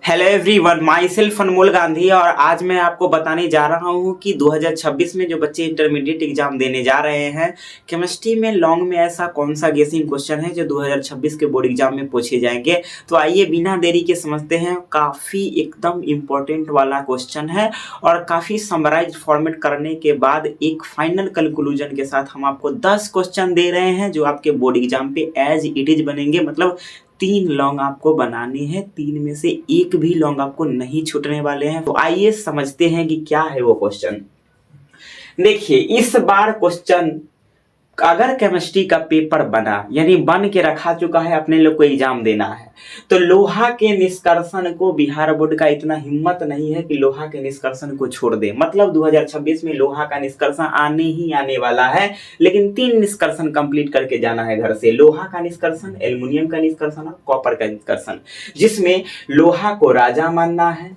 Hello everyone, my self अनमोल गांधी। और आज मैं आपको बताने जा रहा हूं कि 2026 में जो बच्चे इंटरमीडिएट एग्जाम देने जा रहे हैं, केमिस्ट्री में लॉन्ग में ऐसा कौन सा गेसिंग क्वेश्चन है जो 2026 के बोर्ड एग्जाम में पूछे जाएंगे। तो आइए बिना देरी के समझते हैं। काफ़ी एकदम इम्पोर्टेंट वाला क्वेश्चन है और काफ़ी समराइज फॉर्मेट करने के बाद एक फाइनल कंक्लूजन के साथ हम आपको 10 क्वेश्चन दे रहे हैं जो आपके बोर्ड एग्जाम पे एज इट इज बनेंगे। मतलब 3 लॉन्ग आपको बनाने हैं, 3 में से एक भी लॉन्ग आपको नहीं छूटने वाले हैं। तो आइए समझते हैं कि क्या है वो क्वेश्चन। देखिए, इस बार क्वेश्चन अगर केमिस्ट्री का पेपर बना यानी बन के रखा चुका है, अपने लोग को एग्जाम देना है, तो लोहा के निष्कर्षण को बिहार बोर्ड का इतना हिम्मत नहीं है कि लोहा के निष्कर्षण को छोड़ दे। मतलब 2026 में लोहा का निष्कर्षण आने ही आने वाला है, लेकिन 3 निष्कर्षण कंप्लीट करके जाना है घर से। लोहा का निष्कर्षण, एल्युमिनियम का निष्कर्षण और कॉपर का निष्कर्षण, जिसमें लोहा को राजा मानना है,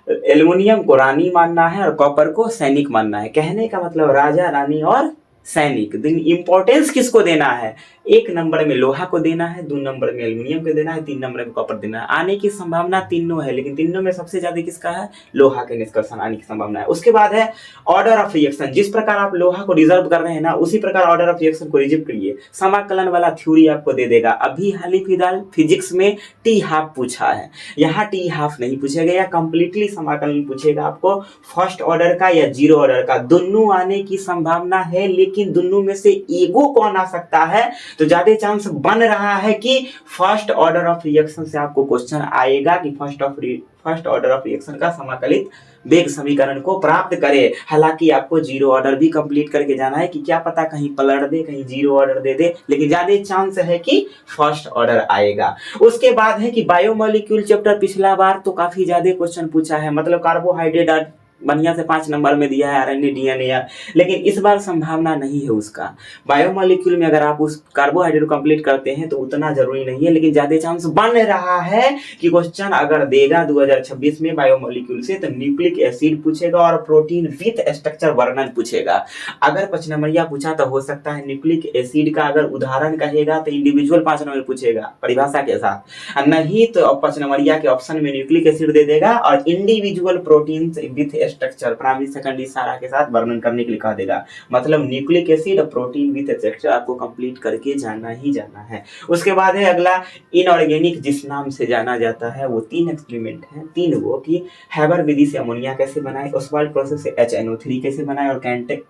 एल्युमिनियम को रानी मानना है और कॉपर को सैनिक मानना है। कहने का मतलब राजा, रानी और सैनिक। इंपॉर्टेंस किसको देना है? 1 नंबर में लोहा को देना है, 2 नंबर में एल्युमिनियम को देना है, 3 नंबर में कॉपर देना है। आने की संभावना तीनों है, लेकिन तीनों में सबसे ज्यादा किसका है? लोहा के निष्कर्षण आने की संभावना है। उसके बाद है ऑर्डर ऑफ रिएक्शन। जिस प्रकार आप लोहा को रिजर्व कर रहे हैं ना, उसी प्रकार ऑर्डर ऑफ रिएक्शन को रिजर्व करिए। समाकलन वाला थ्योरी आपको दे देगा। अभी हाल ही फिलहाल फिजिक्स में टी हाफ पूछा है, यहाँ टी हाफ नहीं पूछेगा, या कंप्लीटली समाकलन पूछेगा आपको फर्स्ट ऑर्डर का या जीरो ऑर्डर का। दोनों आने की संभावना है, लेकिन दोनों में से एगो कौन आ सकता है? तो ज्यादा चांस बन रहा है कि फर्स्ट ऑर्डर ऑफ रिएक्शन से आपको क्वेश्चन आएगा कि फर्स्ट ऑर्डर ऑफ रिएक्शन का समाकलित वेग समीकरण को प्राप्त करे। हालांकि आपको जीरो ऑर्डर भी कंप्लीट करके जाना है, कि क्या पता कहीं पलट दे, कहीं जीरो ऑर्डर दे दे, लेकिन ज्यादा चांस है कि फर्स्ट ऑर्डर आएगा। उसके बाद है कि बायोमोलिक्यूल चैप्टर पिछला बार तो काफी ज्यादा क्वेश्चन पूछा है। मतलब कार्बोहाइड्रेट बढ़िया से 5 नंबर में दिया है, आरएनए डीएनए, लेकिन इस बार संभावना नहीं है उसका। बायोमोलिक्यूल में अगर आप उस कार्बोहाइड्रेट कंप्लीट करते हैं तो उतना जरूरी नहीं है, लेकिन ज्यादा चांस बन रहा है कि क्वेश्चन अगर देगा 2026 में बायोमोलिक्यूल से, तो न्यूक्लिक एसिड पूछेगा और प्रोटीन विथ स्ट्रक्चर वर्णन पूछेगा। अगर 5 नंबरिया पूछा तो हो सकता है न्यूक्लिक एसिड का अगर उदाहरण कहेगा तो इंडिविजुअल 5 नंबर पूछेगा परिभाषा के साथ, नहीं तो 5 नंबरिया के ऑप्शन में न्यूक्लिक एसिड दे देगा और individual protein with structure primary secondary सारा के साथ वर्णन करने के लिए कह देगा। मतलब न्यूक्लिक एसिड और प्रोटीन विथ स्ट्रक्चर आपको कंप्लीट करके जाना ही जाना है। उसके बाद है अगला इनऑर्गेनिक, जिस नाम से जाना जाता है। वो 3 एक्सपेरिमेंट है, 3 वो कि हैबर विधि से अमोनिया कैसे बनाए, ओसवाल्ड प्रोसेस से HNO3 कैसे बनाए और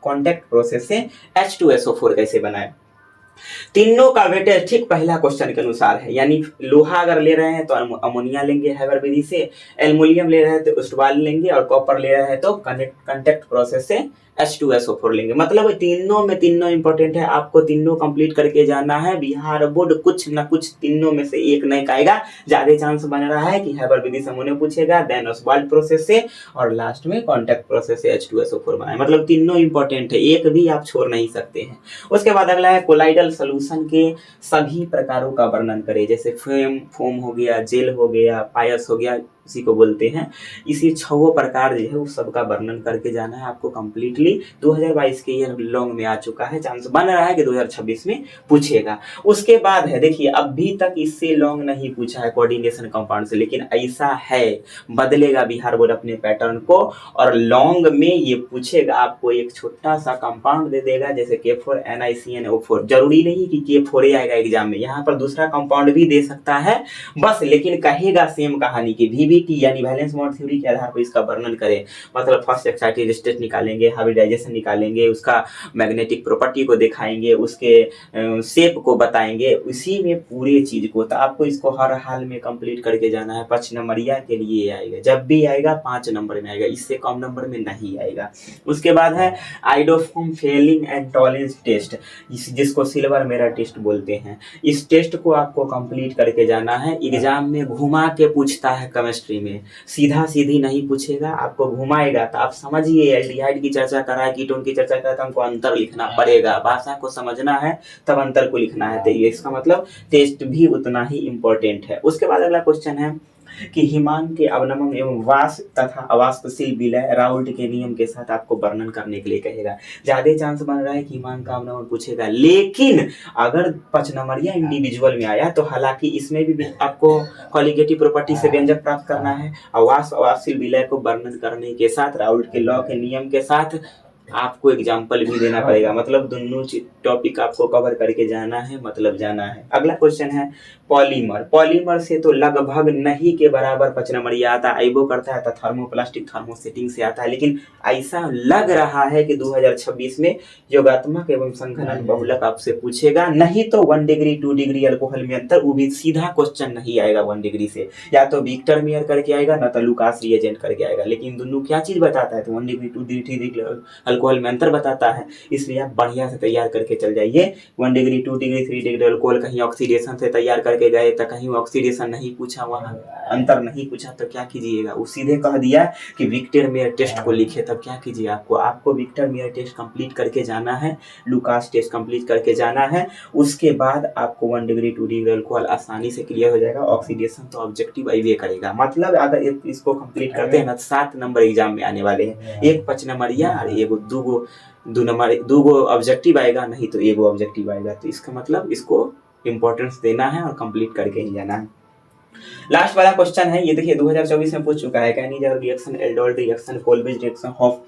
कॉन्टैक्ट प्रोसेस से H2SO4 कैसे बनाए। तीनों का वेटेज ठीक पहला क्वेश्चन के अनुसार है। यानी लोहा अगर ले रहे हैं तो अमोनिया लेंगे हैबर विधि से, एल्युमिनियम ले रहे हैं तो ओसवाल्ड लेंगे और कॉपर ले रहे हैं तो कॉन्टैक्ट प्रोसेस से H2SO4 लेंगे। मतलब तीनों में तीनों इंपॉर्टेंट है, आपको तीनों कंप्लीट करके जाना है। बिहार बोर्ड कुछ ना कुछ तीनों में से एक नहीं कहेगा। ज्यादा चांस बन रहा है कि हैबर विधि से अमोनिया पूछेगा, देन ओसवाल्ड प्रोसेस से, और लास्ट में कॉन्टैक्ट प्रोसेस से H2SO4 बनाए। मतलब तीनों इंपॉर्टेंट है, एक भी आप छोड़ नहीं सकते हैं। उसके बाद अगला है कोलाइडल सॉल्यूशन के सभी प्रकारों का वर्णन करें। जैसे फोम हो गया, जेल हो गया, पायस हो गया, उसी को बोलते हैं। इसी 6 प्रकार जो है वो सबका वर्णन करके जाना है आपको कंप्लीटली। 2022 के ईयर लॉन्ग में आ चुका है, चांस बन रहा है कि 2026 में पूछेगा। उसके बाद है, देखिए अभी तक इससे लॉन्ग नहीं पूछा है कोऑर्डिनेशन कंपाउंड से, लेकिन ऐसा है बदलेगा बिहार बोर्ड अपने पैटर्न को और लॉन्ग में ये पूछेगा। आपको एक छोटा सा कंपाउंड दे देगा, जैसे K4NiCnO4। जरूरी नहीं कि K4 आएगा एग्जाम में, यहाँ पर दूसरा कंपाउंड भी दे सकता है बस, लेकिन कहेगा सेम कहानी की VBT यानी वैलेंस बॉन्ड थ्योरी के आधार पर इसका वर्णन करें। मतलब फर्स्ट एक्साइटेड स्टेट निकालेंगे, हाइब्रिडाइजेशन निकालेंगे, उसका मैग्नेटिक प्रॉपर्टी को दिखाएंगे, उसके शेप को बताएंगे, उसी में पूरे चीज को। तो आपको इसको हर हाल में कंप्लीट करके जाना है। 5 नंबरिया के लिए आएगा, जब भी आएगा 5 नंबर में आएगा, इससे कम नंबर में नहीं आएगा। उसके बाद है iodoform Fehling and Tollens test, जिसको सिल्वर मेरा टेस्ट बोलते हैं। इस टेस्ट को आपको कंप्लीट करके जाना है। एग्जाम में घुमा के पूछता है केमिस्ट्री में, सीधा सीधी नहीं पूछेगा, आपको घुमाएगा। तो आप समझिए, एल्डिहाइड की चर्चा करा है, कीटोन की चर्चा करा, तो हमको अंतर लिखना पड़ेगा। भाषा को समझना है तब अंतर को लिखना है। तो ये इसका मतलब टेस्ट भी उतना ही इंपॉर्टेंट है। उसके बाद अगला क्वेश्चन है कि हिमांक के अवनमन एवं वाष्प तथा अवाष्पशील विलय राउल्ट के नियम के साथ आपको वर्णन करने के लिए कहेगा। ज्यादा चांस बन रहा है कि हिमांक का अवनमन पूछेगा, लेकिन अगर 5 नंबरिया इंडिविजुअल में आया तो हालांकि इसमें भी आपको कॉलिगेटिव प्रॉपर्टी से व्यंजक प्राप्त करना है। अवाष्प अवाष्पशील विलय को वर्णन करने के साथ राउल्ट के लॉ के नियम के साथ आपको एग्जाम्पल भी देना पड़ेगा। मतलब दोनों टॉपिक आपको कवर करके जाना है, मतलब जाना है। अगला क्वेश्चन है पॉलीमर। पॉलीमर से तो लगभग नहीं के बराबर 5 नंबरिया आता है, आइबो करता है तो थर्मोप्लास्टिक थर्मोसेटिंग से आता है। लेकिन ऐसा लग रहा है कि 2026 में योगात्मक एवं संघनन बहुलक आपसे पूछेगा, नहीं तो 1 डिग्री 2 डिग्री अल्कोहल में अंतर, वो भी सीधा क्वेश्चन नहीं आएगा 1 डिग्री से, या तो विक्टर मेयर करके आएगा ना तो लुकास रिएजेंट करके आएगा। लेकिन दोनों क्या चीज बताता है, तो 1 डिग्री 2 डिग्री 3 डिग्री अल्कोहल में अंतर बताता है। इसलिए आप बढ़िया से तैयार करके चल जाइए। 1 डिग्री 2 डिग्री 3 डिग्री अल्कोहल कहीं ऑक्सीडेशन से तैयार करके गए तो कहीं ऑक्सीडेशन नहीं पूछा, वहां अंतर नहीं पूछा, तो क्या कीजिएगा, वो सीधे कह दिया कि विक्टर मेयर टेस्ट को लिखे, तब क्या कीजिए, आपको विक्टर मेयर टेस्ट कंप्लीट करके जाना है, लुकास टेस्ट कंप्लीट करके जाना है। उसके बाद आपको 1 डिग्री 2 डिग्री अल्कोहल आसानी से क्लियर हो जाएगा। ऑक्सीडेशन तो ऑब्जेक्टिव आइए करेगा। मतलब अगर इसको कंप्लीट करते हैं ना 7 नंबर एग्जाम में आने वाले हैं, एक 5 नंबरिया और एगो दूगो ऑब्जेक्टिव आएगा, नहीं तो एगो ऑब्जेक्टिव आएगा। तो इसका मतलब इसको इंपॉर्टेंस देना है और कंप्लीट करके ही जाना है। लास्ट वाला क्वेश्चन है, ये देखिए 2024 में पूछ चुका है, Cannizzaro reaction, aldol reaction, Kolbe's reaction, हॉफ,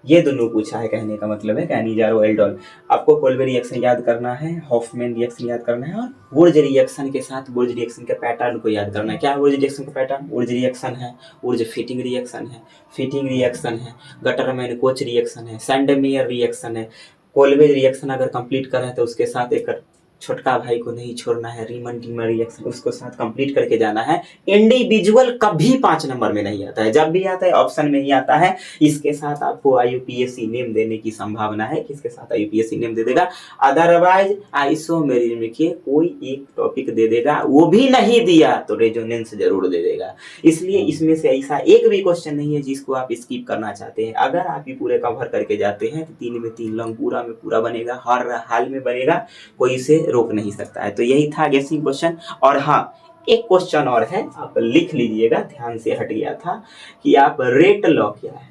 ये दोनों पूछा है। कहने का मतलब है कैनिजार और एल्डोल। आपको कोल्बे रिएक्शन याद करना है, हॉफमैन रिएक्शन याद करना है, और वुर्ज रिएक्शन के साथ वुर्ज रिएक्शन के पैटर्न को याद करना है। क्या है वुर्ज रिएक्शन का पैटर्न? वुर्ज रिएक्शन है, वुर्ज फिटिंग रिएक्शन है, फिटिंग रिएक्शन है, गटरमैन कोच रिएक्शन है, सैंडमेयर रिएक्शन है। कोल्बे रिएक्शन अगर कंप्लीट करें तो उसके साथ एक छोटका भाई को नहीं छोड़ना है, रीमन टीमर रिएक्शन, उसको साथ कंप्लीट करके जाना है। इंडिविजुअल कभी 5 नंबर में नहीं आता है, जब भी आता है ऑप्शन में ही आता है। इसके साथ आपको IUPAC नेम देने की संभावना है, किसके साथ IUPAC नेम दे देगा। अदरवाइज आइसोमेरिज्म के कोई एक टॉपिक दे देगा, वो भी नहीं दिया तो रेजोनेंस जरूर दे देगा। इसलिए इसमें से ऐसा एक भी क्वेश्चन नहीं है जिसको आप स्किप करना चाहते हैं। अगर आप ये पूरे कवर करके जाते हैं तो 3 में 3 लॉन्ग पूरा में पूरा बनेगा, हर हाल में बनेगा, कोई इसे रोक नहीं सकता है। तो यही था गेसिंग क्वेश्चन। और हाँ, एक क्वेश्चन और है, आप लिख लीजिएगा, ध्यान से हट गया था, कि आप रेट लॉ क्या है,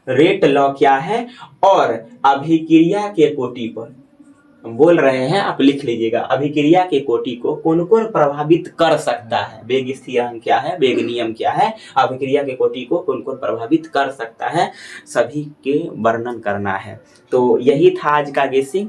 रेट लॉ क्या है, और अभिक्रिया के कोटि पर हम बोल रहे हैं, आप लिख लीजिएगा। अभिक्रिया के कोटि को कौन कौन प्रभावित कर सकता है, वेग स्थिरांक क्या है, वेग नियम क्या है, अभिक्रिया के कोटि को कौन कौन प्रभावित कर सकता है, सभी के वर्णन करना है। तो यही था आज का गेसिंग।